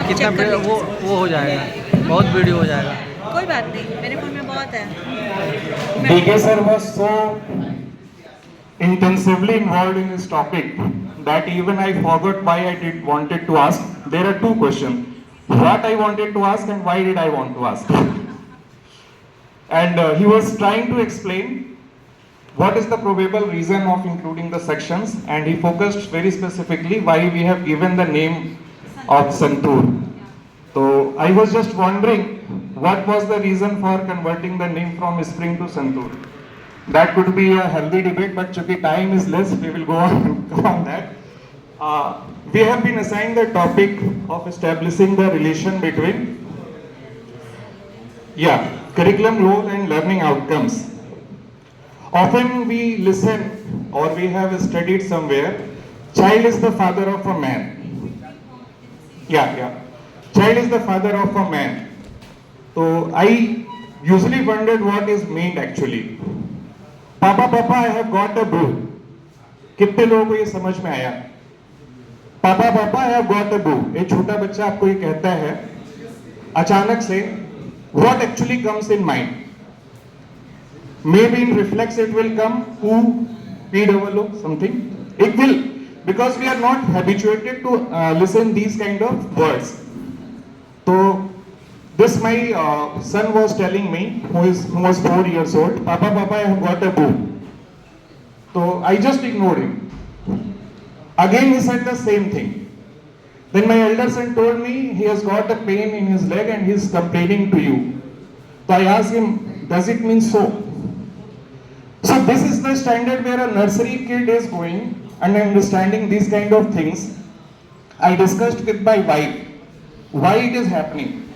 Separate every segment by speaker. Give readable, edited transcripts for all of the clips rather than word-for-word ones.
Speaker 1: कितना
Speaker 2: चेक कर लीजिए।
Speaker 1: वो हो जाएगा, बहुत वीडियो हो जाएगा।
Speaker 2: कोई बात नहीं, मेरे फोन में बहुत है।
Speaker 3: DK sir was so intensively involved in this topic that even I forgot why I did wanted to ask. There are two questions: what I wanted to ask and why did I want to ask. And he was trying to explain what is the probable reason of including the sections, and he focused very specifically why we have given the name of Santur. So I was just wondering what was the reason for converting the name from Spring to Santur. That could be a healthy debate, but chunki time is less, we will go on that. We have been assigned the topic of establishing the relation between curriculum role and learning outcomes. Often we listen or we have studied somewhere, child is the father of a man. Child is the father of a man. So I usually wondered what is meant actually. Papa, I have got a boo. कितने लोगों को ये समझ में आया? पापा, I have got a boo. एक छोटा बच्चा आपको ये कहता है, अचानक से what actually comes in mind? Maybe in reflex it will come, P-double-O, something. It will, because we are not habituated to listen these kind of words. So this my son was telling me, who was 4 years old, Papa, I have got a boo. So I just ignored him. Again he said the same thing. Then my elder son told me he has got a pain in his leg and he is complaining to you. So I asked him, does it mean so? So this is the standard where a nursery kid is going and understanding these kind of things. I discussed with my wife why it is happening.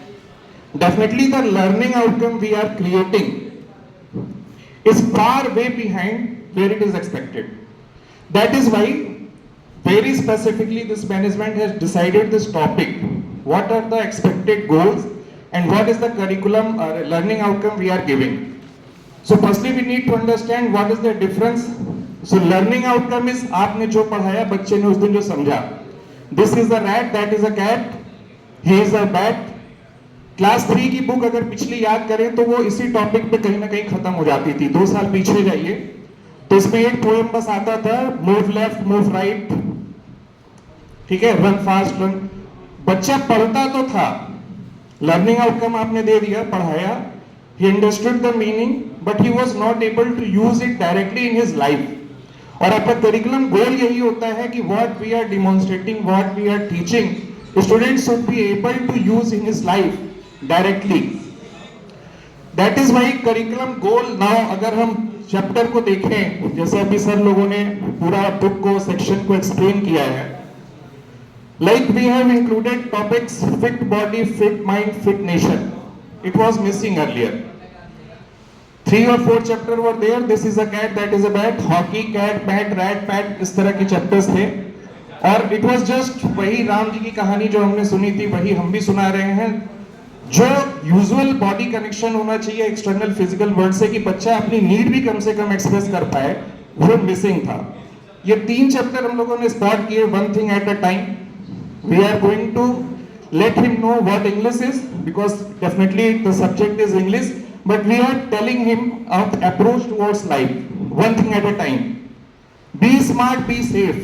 Speaker 3: Definitely the learning outcome we are creating is far way behind where it is expected. That is why very specifically this management has decided this topic. What are the expected goals and what is the curriculum or learning outcome we are giving. So firstly we need to understand what is the difference. So learning outcome is आपने जो पढ़ाया बच्चे ने उस दिन जो समझा. This is a rat, that is a cat, he is a bat. Class 3 की बुक अगर पिछली याद करें तो वो इसी टॉपिक पे कहीं ना कहीं खत्म हो जाती थी. 2 साल पीछे जाइए तो इसमें एक पोएम बस आता था, मूव लेफ्ट मूव राइट, ठीक है, रन फास्ट रन. बच्चा पढ़ता तो था, लर्निंग आउटकम आपने दे दिया, पढ़ाया, he understood the meaning but he was not able to use it directly in his life. और आपका करिकुलम गोल यही होता है कि what we are demonstrating, what we are teaching, students should be able to use in his life directly. That is why curriculum goal now अगर हम chapter को देखें, जैसे अभी सर लोगों ने पूरा बुक को सेक्शन को एक्सप्लेन किया है, like we have included topics fit body, fit mind, fit nation. It was missing earlier. 3 or 4 chapter were there. This is a cat, that is a bat, hockey, cat, bat, rat, pat, इस तरह के chapters थे. और it was just वही राम जी की कहानी जो हमने सुनी थी वही हम भी सुना रहे हैं. जो यूजुअल बॉडी कनेक्शन होना चाहिए एक्सटर्नल फिजिकल वर्ल्ड से कि बच्चा अपनी नीड भी कम से कम एक्सप्रेस कर पाए, वो मिसिंग था. ये 3 चैप्टर हम लोगों ने स्टार्ट किए, one thing at a time. We are going to let him know what English is, because definitely the subject is English, but we are telling him of approach towards life, one thing at a time. Be smart, be safe.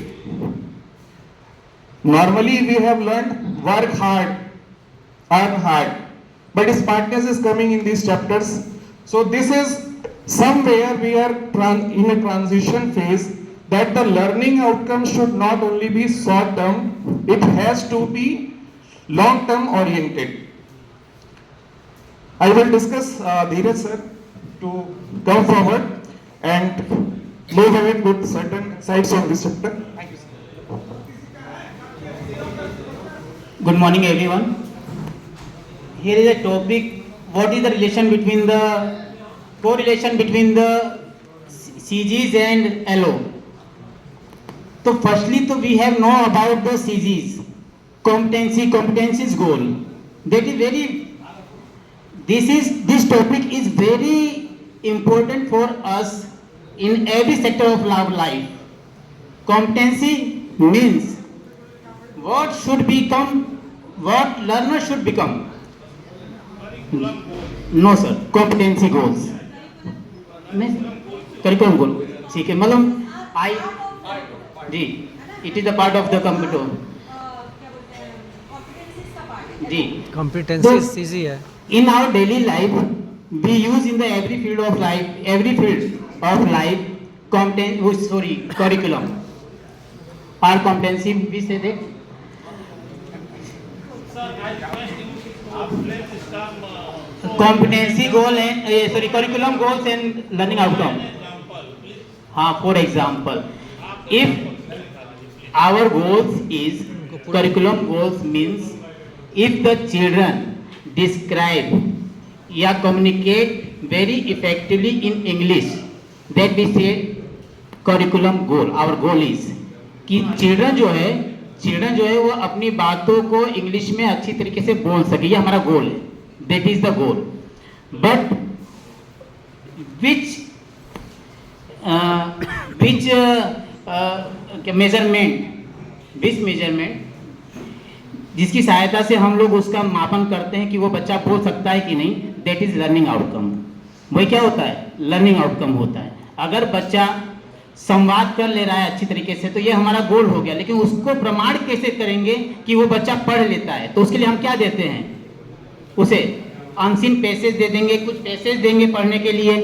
Speaker 3: Normally we have learned work hard, earn hard, but smartness is coming in these chapters. So this is somewhere we are in a transition phase, that the learning outcome should not only be short term, it has to be long term oriented. I will discuss Dheeraj sir to come forward and move ahead with certain sides on this chapter. Thank you sir.
Speaker 4: Good morning everyone. Here is a topic, what is the relation between the correlation between the CGs and LO. So firstly we have know about the CGs, competencies goal. That is very, this topic is very important for us in every sector of our life. Competency means what should become what learner should become? No sir, competency goals. नहीं, curriculum goal. ठीक है, मतलब I जी, it is a part of the computer. जी,
Speaker 1: competencies easy है.
Speaker 4: in our daily life we use in the every field of life curriculum or competency we say that competency goal and curriculum goals and learning outcome. For example, if our goals is curriculum goals means if the children describe या communicate very effectively in English, that we say curriculum goal. Our goal is कि children जो है वो अपनी बातों को English में अच्छी तरीके से बोल सके, ये हमारा गोल है. That is the goal. But which measurement जिसकी सहायता से हम लोग उसका मापन करते हैं कि वो बच्चा बोल सकता है कि नहीं, दैट इज लर्निंग आउटकम. वही क्या होता है, लर्निंग आउटकम होता है. अगर बच्चा संवाद कर ले रहा है अच्छी तरीके से तो ये हमारा गोल हो गया. लेकिन उसको प्रमाण कैसे करेंगे कि वो बच्चा पढ़ लेता है, तो उसके लिए हम क्या देते हैं, उसे अनसीन पैसेज दे देंगे, कुछ पैसेज देंगे पढ़ने के लिए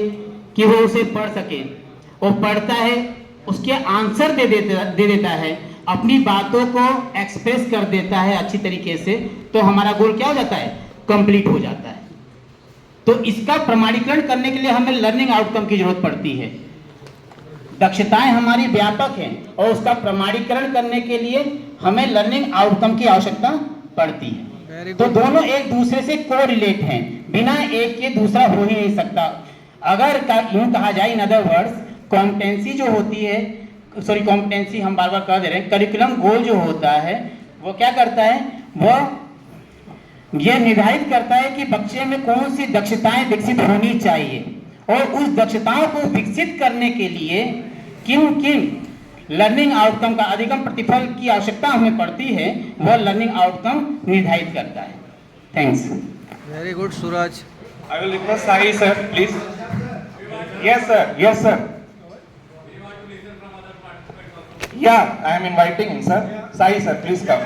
Speaker 4: कि वो उसे पढ़ सके. वो पढ़ता है, उसके आंसर दे देता है, अपनी बातों को एक्सप्रेस कर देता है अच्छी तरीके से, तो हमारा गोल क्या हो जाता है, कंप्लीट हो जाता है. तो इसका प्रमाणीकरण करने के लिए हमें लर्निंग आउटकम की जरूरत पड़ती है. दक्षताएं हमारी व्यापक हैं और उसका प्रमाणीकरण करने के लिए हमें लर्निंग आउटकम की आवश्यकता पड़ती है. तो दोनों एक दूसरे से कोरिलेट हैं, बिना एक के दूसरा हो ही नहीं सकता. अगर यूं कहा जाए, इन अदर वर्ड्स, कॉम्पिटेंसी जो होती है, कॉम्पिटेंसी हम बार बार कह दे रहे हैं, करिकुलम गोल जो होता है वो क्या करता है, वो यह निर्धारित करता है कि बच्चे में कौन सी दक्षताएं विकसित होनी चाहिए और उस दक्षताओं को विकसित करने के लिए किन किन लर्निंग आउटकम का अधिकतम प्रतिफल की आवश्यकता हमें पड़ती है, वह लर्निंग आउटकम निर्धारित करता है. Thanks.
Speaker 1: Very good Suraj.
Speaker 3: I will request Sai sir, please. Yes sir, yes sir. Yeah, I am inviting him sir. Sai sir, please come.